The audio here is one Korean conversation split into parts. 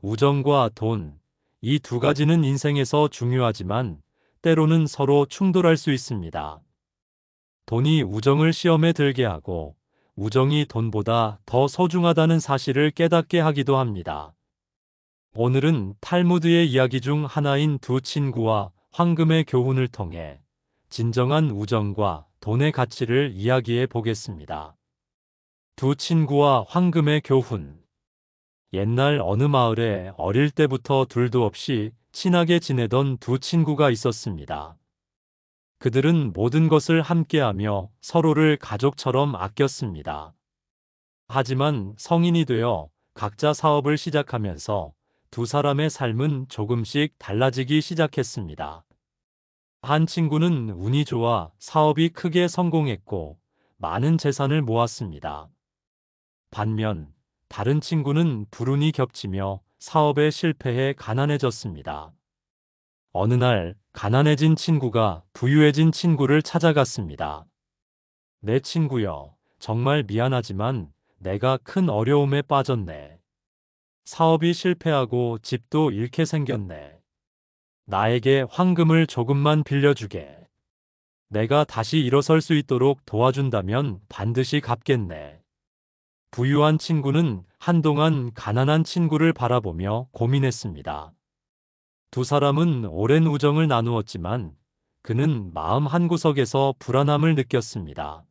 우정과 돈, 이 두 가지는 인생에서 중요하지만 때로는 서로 충돌할 수 있습니다. 돈이 우정을 시험에 들게 하고 우정이 돈보다 더 소중하다는 사실을 깨닫게 하기도 합니다. 오늘은 탈무드의 이야기 중 하나인 두 친구와 황금의 교훈을 통해 진정한 우정과 돈의 가치를 이야기해 보겠습니다. 두 친구와 황금의 교훈. 옛날 어느 마을에 어릴 때부터 둘도 없이 친하게 지내던 두 친구가 있었습니다. 그들은 모든 것을 함께하며 서로를 가족처럼 아꼈습니다. 하지만 성인이 되어 각자 사업을 시작하면서 두 사람의 삶은 조금씩 달라지기 시작했습니다. 한 친구는 운이 좋아 사업이 크게 성공했고 많은 재산을 모았습니다. 반면 다른 친구는 불운이 겹치며 사업에 실패해 가난해졌습니다. 어느 날 가난해진 친구가 부유해진 친구를 찾아갔습니다. 내 친구여, 정말 미안하지만 내가 큰 어려움에 빠졌네. 사업이 실패하고 집도 잃게 생겼네. 나에게 황금을 조금만 빌려주게. 내가 다시 일어설 수 있도록 도와준다면 반드시 갚겠네. 부유한 친구는 한동안 가난한 친구를 바라보며 고민했습니다. 두 사람은 오랜 우정을 나누었지만 그는 마음 한구석에서 불안함을 느꼈습니다.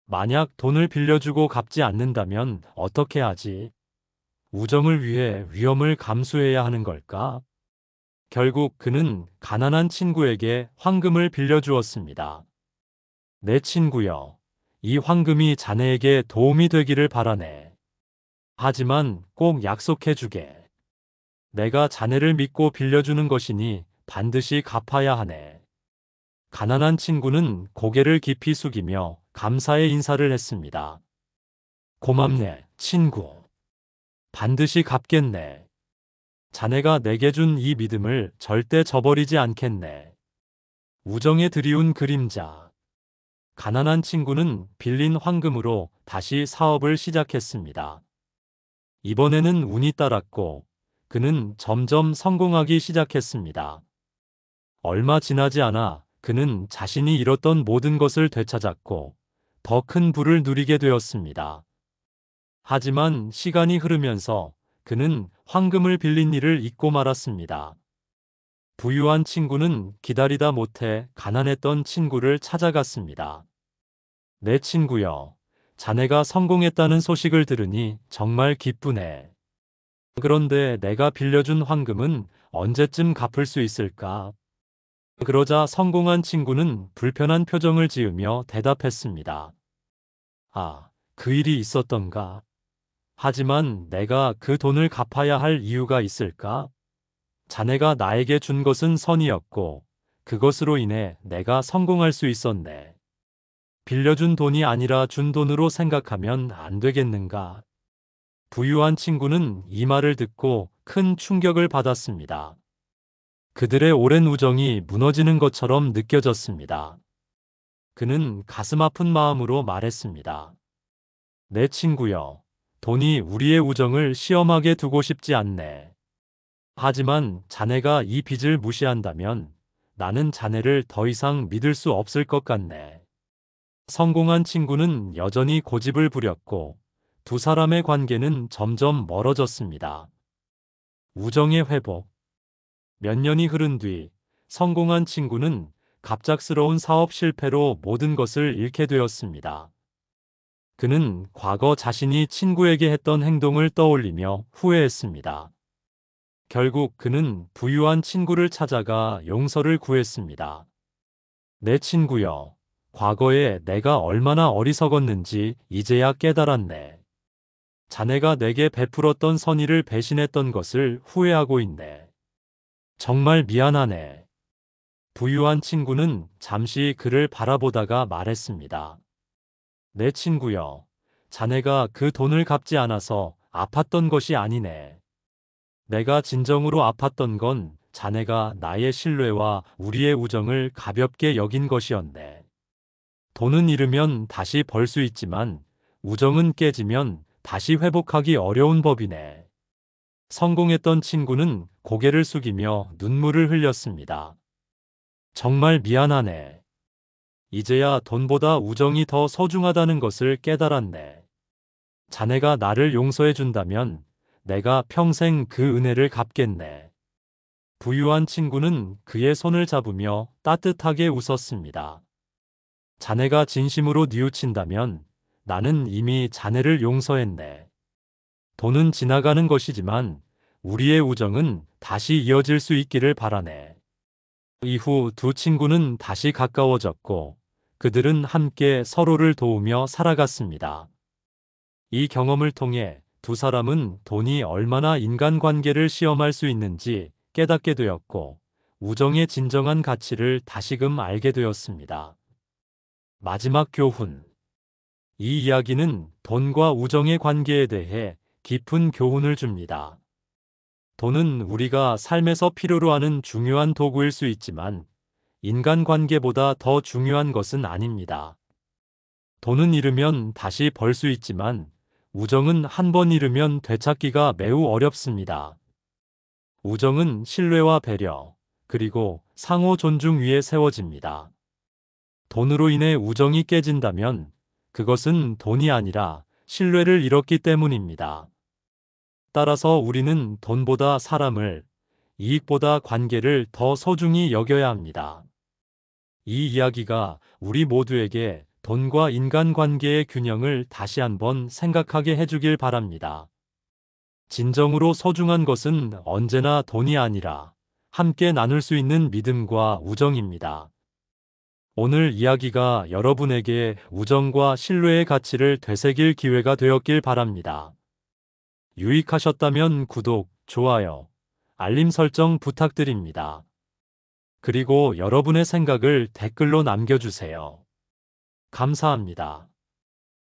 만약 돈을 빌려주고 갚지 않는다면 어떻게 하지? 우정을 위해 위험을 감수해야 하는 걸까? 결국 그는 가난한 친구에게 황금을 빌려주었습니다. 내 친구여, 이 황금이 자네에게 도움이 되기를 바라네. 하지만 꼭 약속해주게. 내가 자네를 믿고 빌려주는 것이니 반드시 갚아야 하네. 가난한 친구는 고개를 깊이 숙이며 감사의 인사를 했습니다. 고맙네, 친구. 반드시 갚겠네. 자네가 내게 준 이 믿음을 절대 저버리지 않겠네. 우정에 드리운 그림자. 가난한 친구는 빌린 황금으로 다시 사업을 시작했습니다. 이번에는 운이 따랐고 그는 점점 성공하기 시작했습니다. 얼마 지나지 않아 그는 자신이 잃었던 모든 것을 되찾았고 더 큰 부를 누리게 되었습니다. 하지만 시간이 흐르면서 그는 황금을 빌린 일을 잊고 말았습니다. 부유한 친구는 기다리다 못해 가난했던 친구를 찾아갔습니다. 내 친구여, 자네가 성공했다는 소식을 들으니 정말 기쁘네. 그런데 내가 빌려준 황금은 언제쯤 갚을 수 있을까? 그러자 성공한 친구는 불편한 표정을 지으며 대답했습니다. 아, 그 일이 있었던가? 하지만 내가 그 돈을 갚아야 할 이유가 있을까? 자네가 나에게 준 것은 선이었고, 그것으로 인해 내가 성공할 수 있었네. 빌려준 돈이 아니라 준 돈으로 생각하면 안 되겠는가? 부유한 친구는 이 말을 듣고 큰 충격을 받았습니다. 그들의 오랜 우정이 무너지는 것처럼 느껴졌습니다. 그는 가슴 아픈 마음으로 말했습니다. 내 친구여, 돈이 우리의 우정을 시험하게 두고 싶지 않네. 하지만 자네가 이 빚을 무시한다면 나는 자네를 더 이상 믿을 수 없을 것 같네. 성공한 친구는 여전히 고집을 부렸고 두 사람의 관계는 점점 멀어졌습니다. 우정의 회복. 몇 년이 흐른 뒤 성공한 친구는 갑작스러운 사업 실패로 모든 것을 잃게 되었습니다. 그는 과거 자신이 친구에게 했던 행동을 떠올리며 후회했습니다. 결국 그는 부유한 친구를 찾아가 용서를 구했습니다. 내 친구여, 과거에 내가 얼마나 어리석었는지 이제야 깨달았네. 자네가 내게 베풀었던 선의를 배신했던 것을 후회하고 있네. 정말 미안하네. 부유한 친구는 잠시 그를 바라보다가 말했습니다. 내 친구여, 자네가 그 돈을 갚지 않아서 아팠던 것이 아니네. 내가 진정으로 아팠던 건 자네가 나의 신뢰와 우리의 우정을 가볍게 여긴 것이었네. 돈은 잃으면 다시 벌 수 있지만 우정은 깨지면 다시 회복하기 어려운 법이네. 성공했던 친구는 고개를 숙이며 눈물을 흘렸습니다. 정말 미안하네. 이제야 돈보다 우정이 더 소중하다는 것을 깨달았네. 자네가 나를 용서해 준다면 내가 평생 그 은혜를 갚겠네. 부유한 친구는 그의 손을 잡으며 따뜻하게 웃었습니다. 자네가 진심으로 뉘우친다면 나는 이미 자네를 용서했네. 돈은 지나가는 것이지만 우리의 우정은 다시 이어질 수 있기를 바라네. 이후 두 친구는 다시 가까워졌고 그들은 함께 서로를 도우며 살아갔습니다. 이 경험을 통해 두 사람은 돈이 얼마나 인간관계를 시험할 수 있는지 깨닫게 되었고 우정의 진정한 가치를 다시금 알게 되었습니다. 마지막 교훈. 이 이야기는 돈과 우정의 관계에 대해 깊은 교훈을 줍니다. 돈은 우리가 삶에서 필요로 하는 중요한 도구일 수 있지만 인간관계보다 더 중요한 것은 아닙니다. 돈은 잃으면 다시 벌 수 있지만 우정은 한 번 잃으면 되찾기가 매우 어렵습니다. 우정은 신뢰와 배려, 그리고 상호 존중 위에 세워집니다. 돈으로 인해 우정이 깨진다면 그것은 돈이 아니라 신뢰를 잃었기 때문입니다. 따라서 우리는 돈보다 사람을, 이익보다 관계를 더 소중히 여겨야 합니다. 이 이야기가 우리 모두에게 돈과 인간관계의 균형을 다시 한번 생각하게 해주길 바랍니다. 진정으로 소중한 것은 언제나 돈이 아니라 함께 나눌 수 있는 믿음과 우정입니다. 오늘 이야기가 여러분에게 우정과 신뢰의 가치를 되새길 기회가 되었길 바랍니다. 유익하셨다면 구독, 좋아요, 알림 설정 부탁드립니다. 그리고 여러분의 생각을 댓글로 남겨주세요. 감사합니다.